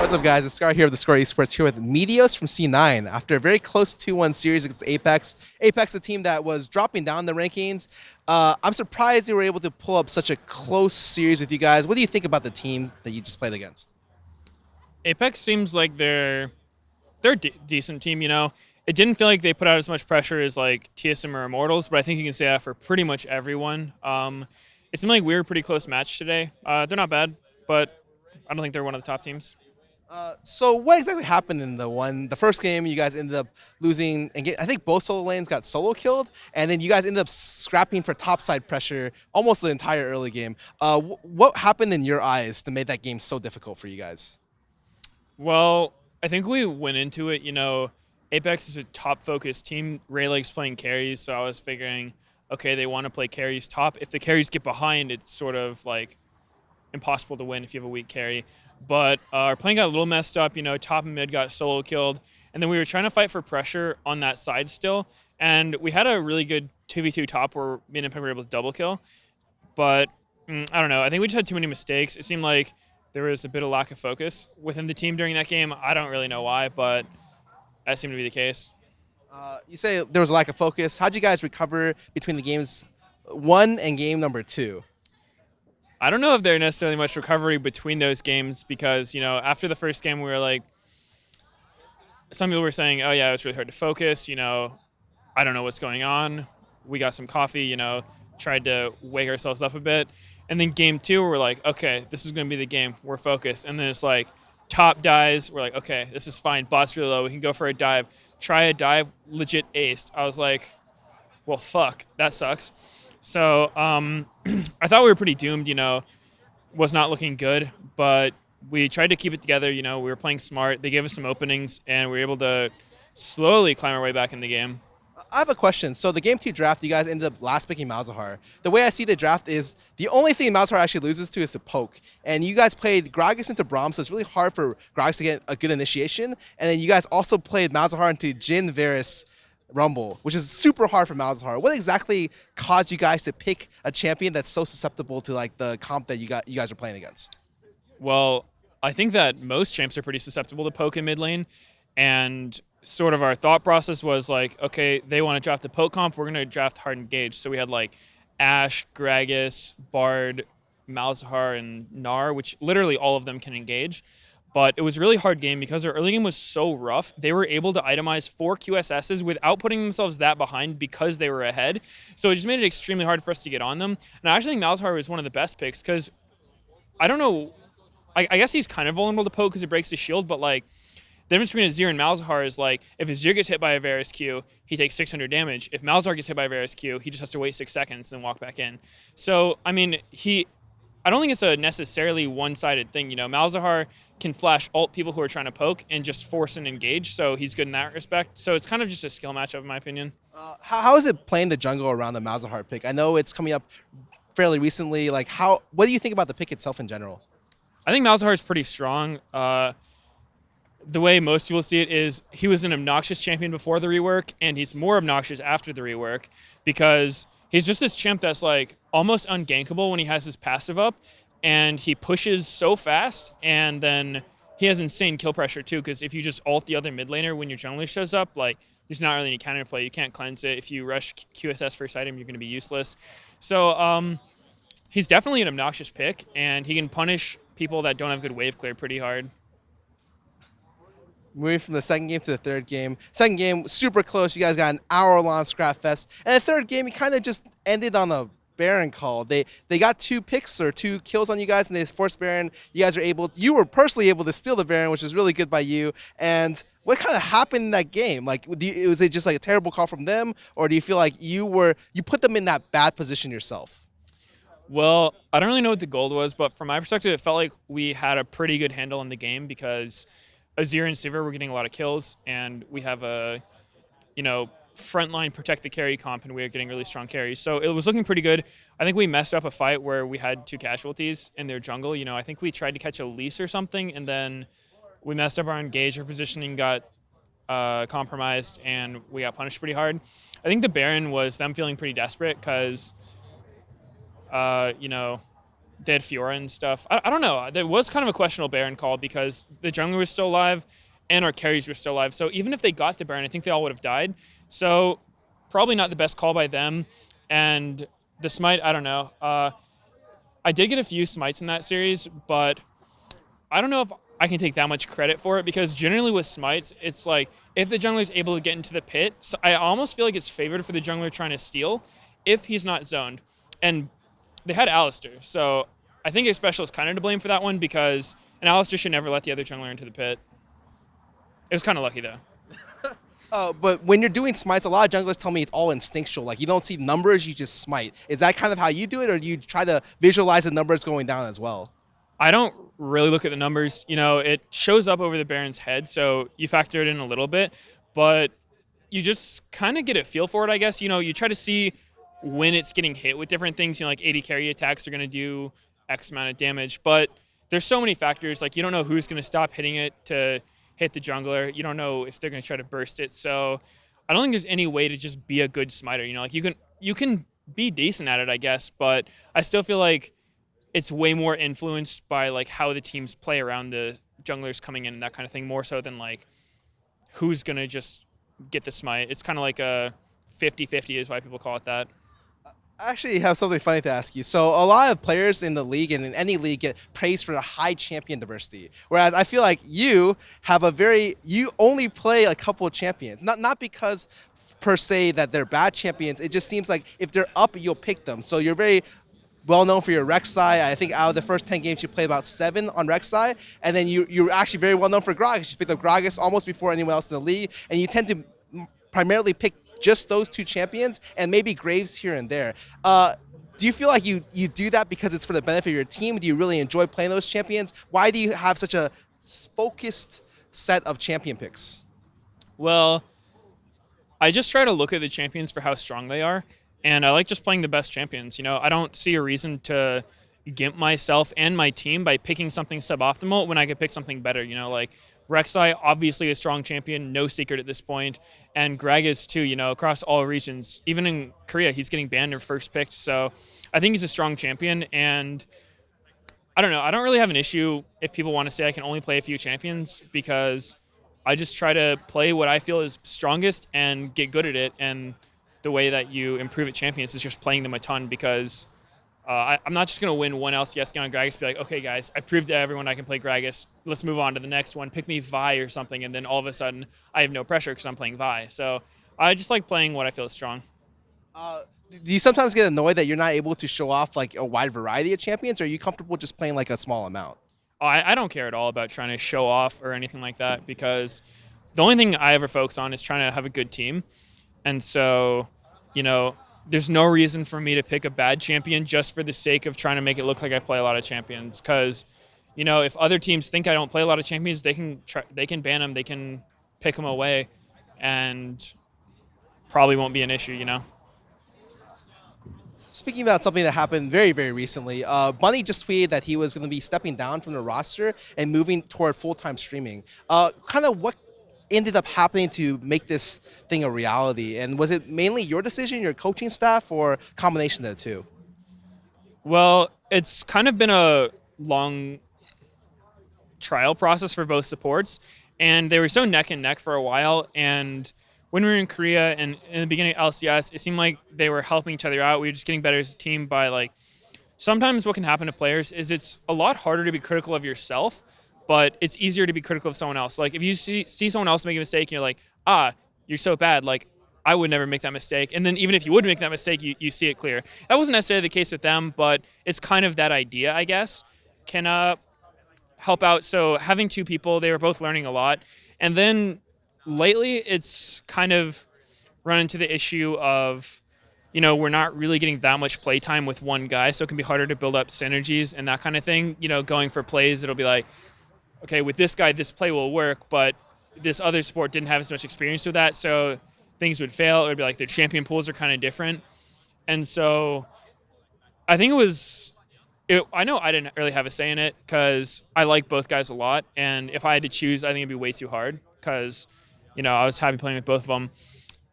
What's up, guys? It's Scar here with theScore eSports here with Meteos from C9. After a very close 2-1 series against Apex, a team that was dropping down the rankings, I'm surprised they were able to pull up such a close series with you guys. What do you think about the team that you just played against? Apex seems like they're a decent team. It didn't feel like they put out as much pressure as like TSM or Immortals, but I think you can say that for pretty much everyone. It seemed like we were a pretty close match today. They're not bad, but I don't think they're one of the top teams. So what exactly happened in the first game? You guys ended up losing, and I think both solo lanes got solo killed, and then you guys ended up scrapping for topside pressure almost the entire early game. What happened in your eyes to make that game so difficult for you guys? Well, I think we went into it. Apex is a top focused team. Ray likes playing carries, so I was figuring, okay, they want to play carries top. If the carries get behind, it's sort of like impossible to win if you have a weak carry. But our playing got a little messed up. Top and mid got solo killed. And then we were trying to fight for pressure on that side still. And we had a really good 2v2 top where me and Impact were able to double kill. But I don't know. I think we just had too many mistakes. It seemed like there was a bit of lack of focus within the team during that game. I don't really know why, but that seemed to be the case. You say there was a lack of focus. How'd you guys recover between the games one and game number two? I don't know if there's necessarily much recovery between those games because, after the first game, we were like, some people were saying, oh, yeah, it's really hard to focus. I don't know what's going on. We got some coffee, tried to wake ourselves up a bit. And then game two, we're like, okay, this is going to be the game. We're focused. And then it's like top dies. We're like, okay, this is fine. Bot's really low. We can go for a dive. Try a dive, legit aced. I was like, well, fuck, that sucks. So I thought we were pretty doomed, was not looking good, but we tried to keep it together. We were playing smart. They gave us some openings, and we were able to slowly climb our way back in the game. I have a question. So the game two draft, you guys ended up last picking Malzahar. The way I see the draft is the only thing Malzahar actually loses to is to poke. And you guys played Gragas into Braum, so it's really hard for Gragas to get a good initiation. And then you guys also played Malzahar into Jhin, Varus, Rumble, which is super hard for Malzahar. What exactly caused you guys to pick a champion that's so susceptible to like the comp that you guys are playing against? Well, I think that most champs are pretty susceptible to poke in mid lane, and sort of our thought process was like, okay, they want to draft a poke comp, we're going to draft hard engage. So we had like Ashe, Gragas, Bard, Malzahar, and Gnar, which literally all of them can engage. But it was a really hard game because our early game was so rough. They were able to itemize 4 QSSs without putting themselves that behind because they were ahead. So it just made it extremely hard for us to get on them. And I actually think Malzahar was one of the best picks because, I don't know, I guess he's kind of vulnerable to poke because it breaks the shield, but like, the difference between Azir and Malzahar is like, if Azir gets hit by a Varus Q, he takes 600 damage. If Malzahar gets hit by a Varus Q, he just has to wait 6 seconds and then walk back in. So, I mean, I don't think it's a necessarily one-sided thing. Malzahar can flash ult people who are trying to poke and just force and engage, so he's good in that respect. So it's kind of just a skill matchup, in my opinion. How is it playing the jungle around the Malzahar pick? I know it's coming up fairly recently. Like, what do you think about the pick itself in general? I think Malzahar is pretty strong. The way most people see it is he was an obnoxious champion before the rework, and he's more obnoxious after the rework because he's just this champ that's like almost ungankable when he has his passive up, and he pushes so fast, and then he has insane kill pressure too because if you just ult the other mid laner when your jungler shows up, like there's not really any counter play. You can't cleanse it. If you rush QSS first item, you're going to be useless. So he's definitely an obnoxious pick, and he can punish people that don't have good wave clear pretty hard. Moving from the second game to the third game. Second game, super close. You guys got an hour-long scrap fest. And the third game, you kind of just ended on a Baron call. They got 2 picks or 2 kills on you guys, and they forced Baron. You were personally able to steal the Baron, which was really good by you. And what kind of happened in that game? Like, was it just like a terrible call from them, or do you feel like you put them in that bad position yourself? Well, I don't really know what the goal was, but from my perspective, it felt like we had a pretty good handle on the game because Azir and Sivir were getting a lot of kills, and we have a, frontline protect the carry comp, and we were getting really strong carries. So it was looking pretty good. I think we messed up a fight where we had 2 casualties in their jungle. I think we tried to catch a lease or something, and then we messed up our engage. Our positioning got compromised, and we got punished pretty hard. I think the Baron was them feeling pretty desperate because, they had Fiora and stuff. I don't know. There was kind of a questionable Baron call because the jungler was still alive and our carries were still alive. So even if they got the Baron, I think they all would have died. So probably not the best call by them. And the Smite, I don't know. I did get a few Smites in that series, but I don't know if I can take that much credit for it because generally with Smites, it's like if the jungler is able to get into the pit, so I almost feel like it's favored for the jungler trying to steal if he's not zoned. And they had Alistair, so I think Special is kind of to blame for that one because an Alistair should never let the other jungler into the pit. It was kind of lucky though. But when you're doing smites, a lot of junglers tell me it's all instinctual. Like you don't see numbers, you just smite. Is that kind of how you do it, or do you try to visualize the numbers going down as well? I don't really look at the numbers. You know, it shows up over the Baron's head, so you factor it in a little bit, but you just kind of get a feel for it, I guess. You know, you try to see when it's getting hit with different things. You know, like 80 carry attacks are going to do X amount of damage, but there's so many factors. Like you don't know who's going to stop hitting it to hit the jungler. You don't know if they're going to try to burst it. So I don't think there's any way to just be a good smiter. You know, like you can be decent at it, I guess, but I still feel like it's way more influenced by like how the teams play around the junglers coming in and that kind of thing, more so than like who's going to just get the smite. It's kind of like a 50-50 is why people call it that. I actually have something funny to ask you. So a lot of players in the league and in any league get praised for the high champion diversity. Whereas I feel like you have you only play a couple of champions. Not because per se that they're bad champions. It just seems like if they're up, you'll pick them. So you're very well known for your Rek'Sai. I think out of the first 10 games, you played about 7 on Rek'Sai. And then you're actually very well known for Gragas. You picked up Gragas almost before anyone else in the league. And you tend to primarily pick just those 2 champions and maybe Graves here and there. Do you feel like you do that because it's for the benefit of your team? Do you really enjoy playing those champions? Why do you have such a focused set of champion picks? Well, I just try to look at the champions for how strong they are, and I like just playing the best champions. You know, I don't see a reason to gimp myself and my team by picking something suboptimal when I could pick something better. You know, like Rek'Sai, obviously a strong champion, no secret at this point, and Gragas too. You know, across all regions, even in Korea, he's getting banned or first picked. So I think he's a strong champion, and I don't know. I don't really have an issue if people want to say I can only play a few champions because I just try to play what I feel is strongest and get good at it. And the way that you improve at champions is just playing them a ton because I'm not just going to win one LCS game on Gragas, be like, okay, guys, I proved to everyone I can play Gragas. Let's move on to the next one. Pick me Vi or something, and then all of a sudden I have no pressure because I'm playing Vi. So I just like playing what I feel is strong. Do you sometimes get annoyed that you're not able to show off like a wide variety of champions, or are you comfortable just playing like a small amount? I don't care at all about trying to show off or anything like that because the only thing I ever focus on is trying to have a good team. And so, you know, there's no reason for me to pick a bad champion just for the sake of trying to make it look like I play a lot of champions. Because, you know, if other teams think I don't play a lot of champions, they can ban them, they can pick them away, and probably won't be an issue, you know. Speaking about something that happened very, very recently, Bunny just tweeted that he was going to be stepping down from the roster and moving toward full-time streaming. Kind of what ended up happening to make this thing a reality? And was it mainly your decision, your coaching staff, or combination of the two? Well, it's kind of been a long trial process for both supports, and they were so neck and neck for a while. And when we were in Korea and in the beginning of LCS, it seemed like they were helping each other out. We were just getting better as a team by like, sometimes what can happen to players is it's a lot harder to be critical of yourself, but it's easier to be critical of someone else. Like if you see someone else make a mistake and you're like, you're so bad, like I would never make that mistake. And then even if you would make that mistake, you see it clear. That wasn't necessarily the case with them, but it's kind of that idea, I guess, can help out. So having 2 people, they were both learning a lot. And then lately, it's kind of run into the issue of, you know, we're not really getting that much play time with one guy, so it can be harder to build up synergies and that kind of thing. You know, going for plays, it'll be like, okay, with this guy, this play will work, but this other support didn't have as much experience with that, so things would fail. It would be like their champion pools are kind of different. And so I think I know I didn't really have a say in it because I like both guys a lot, and if I had to choose, I think it'd be way too hard because, you know, I was happy playing with both of them.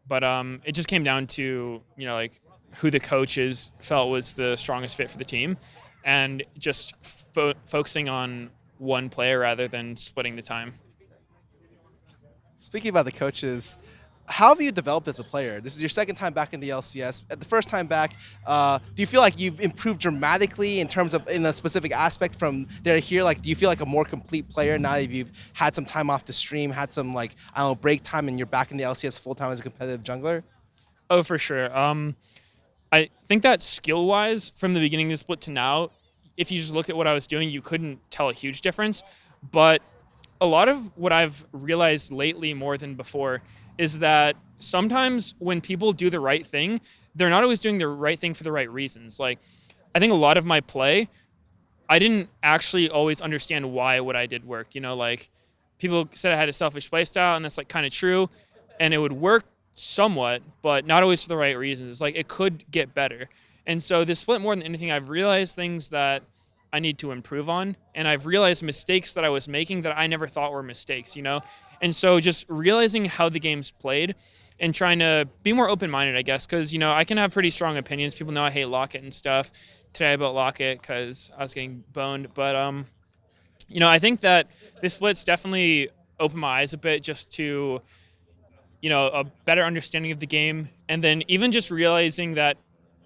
But it just came down to, you know, like who the coaches felt was the strongest fit for the team. and just focusing on one player rather than splitting the time. Speaking about the coaches, how have you developed as a player? This is your second time back in the LCS. At the first time back, do you feel like you've improved dramatically in terms of in a specific aspect from there to here? Like, do you feel like a more complete player now that you've had some time off the stream, had some like I don't know break time, and you're back in the LCS full time as a competitive jungler? Oh, for sure. I think that skill-wise, from the beginning of the split to now, if you just looked at what I was doing, you couldn't tell a huge difference. But a lot of what I've realized lately more than before is that sometimes when people do the right thing, they're not always doing the right thing for the right reasons. Like, I think a lot of my play, I didn't actually always understand why what I did worked. You know, like people said I had a selfish play style, and that's like kind of true, and it would work somewhat, but not always for the right reasons. It's like it could get better. And so this split, more than anything, I've realized things that I need to improve on, and I've realized mistakes that I was making that I never thought were mistakes, you know? And so just realizing how the game's played and trying to be more open-minded, I guess, because, you know, I can have pretty strong opinions. People know I hate Locket and stuff. Today I built Locket because I was getting boned. But, you know, I think that this split's definitely opened my eyes a bit just to, you know, a better understanding of the game. And then even just realizing that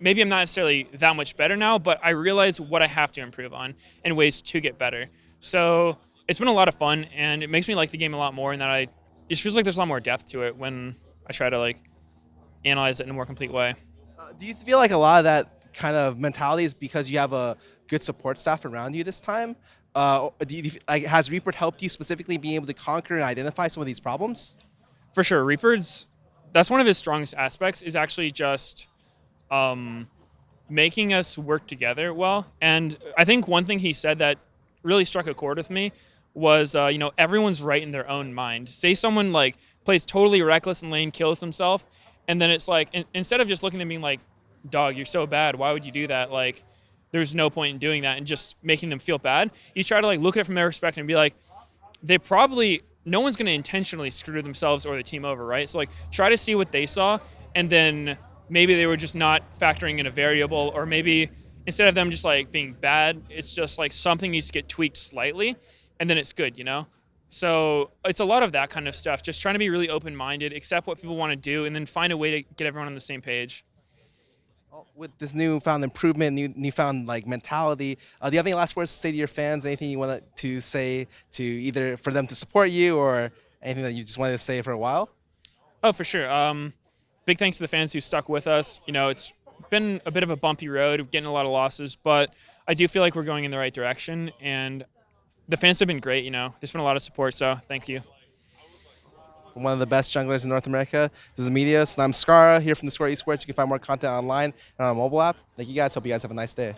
maybe I'm not necessarily that much better now, but I realize what I have to improve on and ways to get better. So it's been a lot of fun, and it makes me like the game a lot more, and that it just feels like there's a lot more depth to it when I try to like analyze it in a more complete way. Do you feel like a lot of that kind of mentality is because you have a good support staff around you this time? Like, has Reaper helped you specifically being able to conquer and identify some of these problems? For sure, Reaper's, that's one of his strongest aspects, is actually just making us work together well. And I think one thing he said that really struck a chord with me was, you know, everyone's right in their own mind. Say someone like plays totally reckless in lane, kills himself, and then it's like, instead of just looking at them being like, dog, you're so bad, why would you do that? Like, there's no point in doing that, and just making them feel bad. You try to like look at it from their perspective and be like, they probably, no one's going to intentionally screw themselves or the team over, right? So like try to see what they saw, and then maybe they were just not factoring in a variable, or maybe instead of them just like being bad, it's just like something needs to get tweaked slightly, and then it's good, you know? So it's a lot of that kind of stuff, just trying to be really open-minded, accept what people want to do, and then find a way to get everyone on the same page. Well, with this newfound improvement, newfound like mentality, do you have any last words to say to your fans? Anything you want to say to either for them to support you, or anything that you just wanted to say for a while? Oh, for sure. Big thanks to the fans who stuck with us. You know, it's been a bit of a bumpy road, getting a lot of losses, but I do feel like we're going in the right direction, and the fans have been great. You know, there's been a lot of support, so thank you. One of the best junglers in North America. This is Meteos, and I'm Scarra here from theScore eSports. You can find more content online and on our mobile app. Thank you guys. Hope you guys have a nice day.